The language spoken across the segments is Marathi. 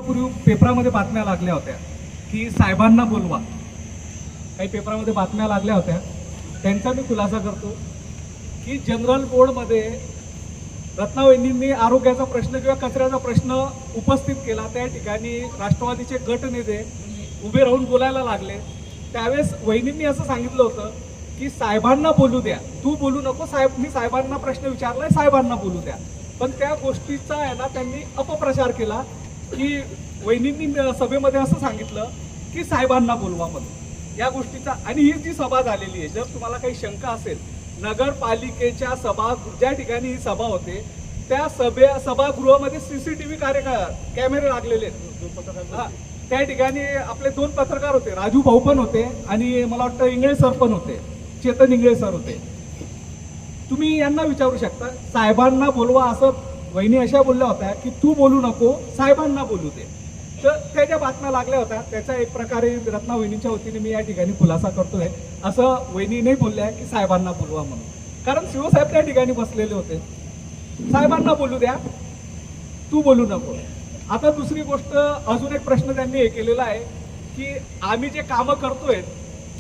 दिवसापूर्वी पेपरामध्ये बातम्या लागल्या होत्या की साहेबांना बोलवा. काही पेपरामध्ये बातम्या लागल्या होत्या, त्यांचा मी खुलासा करतो की जनरल बोर्डमध्ये रत्नावहिनींनी आरोग्याचा प्रश्न किंवा कचऱ्याचा प्रश्न उपस्थित केला. त्या ठिकाणी राष्ट्रवादीचे गटनेते उभे राहून बोलायला लागले. त्यावेळेस वहिनींनी असं सांगितलं होतं की साहेबांना बोलू द्या, तू बोलू नको, साहेब मी साहेबांना प्रश्न विचारलाय, साहेबांना बोलू द्या. पण त्या गोष्टीचा आहे ना त्यांनी अपप्रचार केला की वहिनींनी सभेमध्ये असं सांगितलं की साहेबांना बोलवा म्हणून या गोष्टीचा. आणि ही जी सभा झालेली आहे, जर तुम्हाला काही शंका असेल, नगरपालिकेच्या ज्या ठिकाणी ही सभा होते त्या सभागृहामध्ये CCTV कॅमेरे लागलेले आहेत. त्या ठिकाणी आपले 2 पत्रकार होते, राजू भाऊ पण होते आणि मला वाटतं इंगळे सर पण होते, चेतन इंगळे सर होते. तुम्ही यांना विचारू शकता, साहेबांना बोलवा असं वहिनी अशा बोलल्या होत्या की तू बोलू नको, साहेबांना बोलू दे. तर त्या ज्या बातम्या लागल्या होत्या त्याचा एक प्रकारे रत्ना वहिनीच्या वतीने मी या ठिकाणी खुलासा करतोय. असं वहिनी नाही बोलल्या की साहेबांना बोलवा म्हणून, कारण शिवसाहेब त्या ठिकाणी बसलेले होते. साहेबांना बोलू द्या, तू बोलू नको. आता दुसरी गोष्ट, अजून एक प्रश्न त्यांनी हे केलेला आहे की आम्ही जे कामं करतोय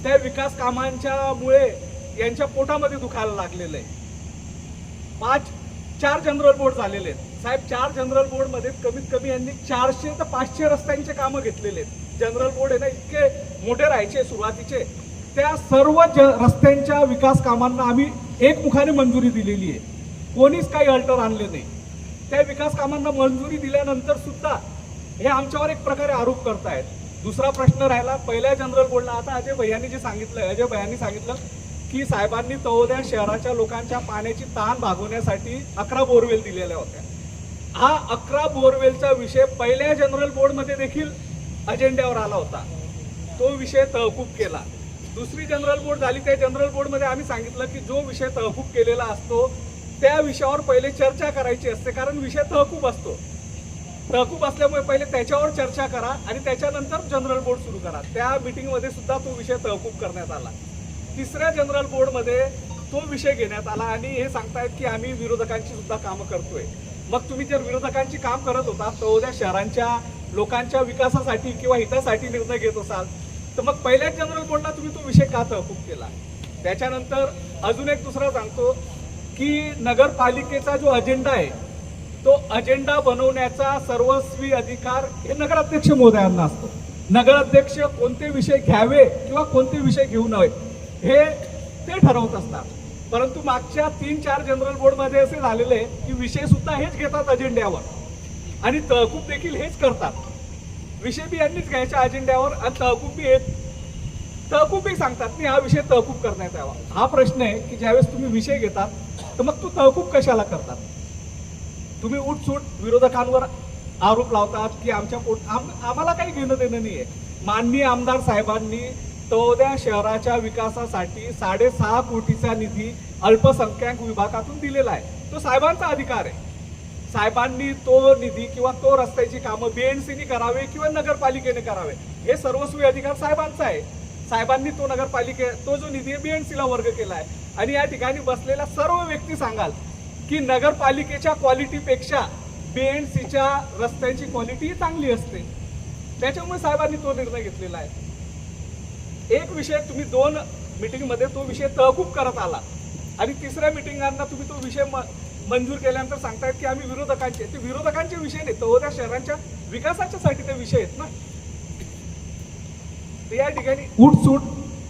त्या विकास कामांच्या मुळे यांच्या पोटामध्ये दुखायला लागलेलं आहे. 4 जनरल बोर्ड झालेले आहेत साहेब. 4 जनरल बोर्ड मध्ये कमीत कमी यांनी 400 ते 500 रस्त्यांचे कामं घेतलेले आहेत. जनरल बोर्ड आहे ना, इतके मोठे राहायचे सुरुवातीचे. त्या सर्व रस्त्यांच्या विकास कामांना आम्ही एकमुखाने मंजुरी दिलेली आहे, कोणीच काही अल्टर आणले नाही. त्या विकास कामांना मंजुरी दिल्यानंतर सुद्धा हे आमच्यावर एक प्रकारे आरोप करतायत. दुसरा प्रश्न राहिला पहिल्या जनरल बोर्डला. आता अजय भैयांनी सांगितलं की साहेबांनी तळोदा शहराच्या लोकांच्या पाण्याची ताण भागवण्यासाठी 11 बोरवेल दिलेल्या होत्या. हा 11 बोरवेलचा विषय पहिल्या जनरल बोर्डमध्ये देखील अजेंड्यावर आला होता, तो विषय तहकूब केला. दुसरी जनरल बोर्ड झाली, त्या जनरल बोर्डमध्ये आम्ही सांगितलं की जो विषय तहकूब केलेला असतो त्या विषयावर पहिले चर्चा करायची असते, कारण विषय तहकूब असतो. तहकूब असल्यामुळे पहिले त्याच्यावर चर्चा करा आणि त्याच्यानंतर जनरल बोर्ड सुरू करा. त्या मीटिंगमध्ये सुद्धा तो विषय तहकूब करण्यात आला. तिसऱ्या जनरल बोर्डमध्ये तो विषय घेण्यात आला आणि हे सांगतायत की आम्ही विरोधकांची सुद्धा कामं करतोय. मग तुम्ही जर विरोधकांची काम करत होता तळोदा शहरांच्या लोकांच्या विकासासाठी किंवा हितासाठी निर्णय घेत असाल तर मग पहिल्याच जनरल बोर्डला तुम्ही तो विषय का तहकूब केला. त्याच्यानंतर अजून एक दुसरा सांगतो की नगरपालिकेचा जो अजेंडा आहे तो अजेंडा बनवण्याचा सर्वस्वी अधिकार हे नगराध्यक्ष महोदयांना असतो. नगराध्यक्ष कोणते विषय घ्यावे किंवा कोणते विषय घेऊ नये हे ते ठरवत असतात. परंतु मागच्या 3-4 जनरल बोर्डमध्ये असे झालेले की विषय सुद्धा हेच घेतात अजेंड्यावर आणि तहकूब देखील हेच करतात. विषय बी यांनीच घ्यायच्या अजेंड्यावर आणि तहकूब बी सांगतात मी हा विषय तहकूब करण्यात यावा. हा प्रश्न आहे की ज्यावेळेस तुम्ही विषय घेतात तर मग तू तहकूब कशाला करतात. तुम्ही उठसूट विरोधकांवर आरोप लावतात की आम्हाला काही घेणं देणं नाही आहे. माननीय आमदार साहेबांनी तळोदा शहराच्या विकासासाठी 6.5 कोटीचा निधी अल्पसंख्याक विभागातून दिलेला आहे. तो साहेबांचा अधिकार आहे. साहेबांनी तो निधी किंवा तो रस्त्याची कामं BNCने करावे किंवा नगरपालिकेने करावे हे सर्वस्वी अधिकार साहेबांचा आहे. साहेबांनी तो जो निधी BNCला वर्ग केला आहे आणि या ठिकाणी बसलेल्या सर्व व्यक्ती सांगाल की नगरपालिकेच्या क्वालिटीपेक्षा BNCच्या रस्त्यांची क्वालिटी चांगली असते. त्याच्यामुळे साहेबांनी तो निर्णय घेतलेला आहे. एक विषय तुम्ही 2 मीटिंगमध्ये तो विषय तहकूब करत आला आणि तिसऱ्या मीटिंगांना तुम्ही तो विषय मंजूर केल्यानंतर सांगतायत की आम्ही विरोधकांचे विषय नाही, तळोदा शहरांच्या विकासाच्यासाठी ते विषय आहेत ना. या ठिकाणी उठसूट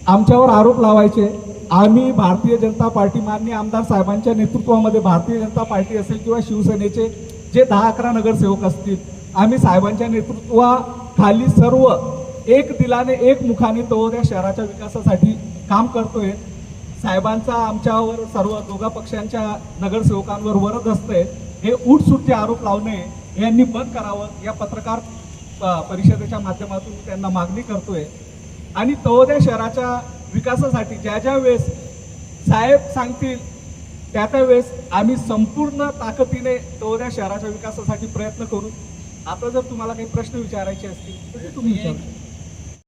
आमच्यावर आरोप लावायचे. आम्ही भारतीय जनता पार्टी, माननीय आमदार साहेबांच्या नेतृत्वामध्ये भारतीय जनता पार्टी असेल किंवा शिवसेनेचे जे 10-11 नगरसेवक असतील, आम्ही साहेबांच्या नेतृत्वाखाली सर्व एक दिलाने एक मुखाने तळोदा शहराच्या विकासासाठी काम करतोय. साहेबांचा आमच्यावर सर्व दोघा पक्षांच्या नगरसेवकांवर वरद असतंय. हे उठसूटचे आरोप लावणे यांनी बंद करावं या पत्रकार परिषदेच्या माध्यमातून त्यांना मागणी करतोय. आणि तळोदा शहराच्या विकासासाठी ज्या वेळेस साहेब सांगतील त्या वेळेस आम्ही संपूर्ण ताकदीने तळोदा शहराच्या विकासासाठी प्रयत्न करू. आता जर तुम्हाला काही प्रश्न विचारायचे असतील तर तुम्ही विचारू.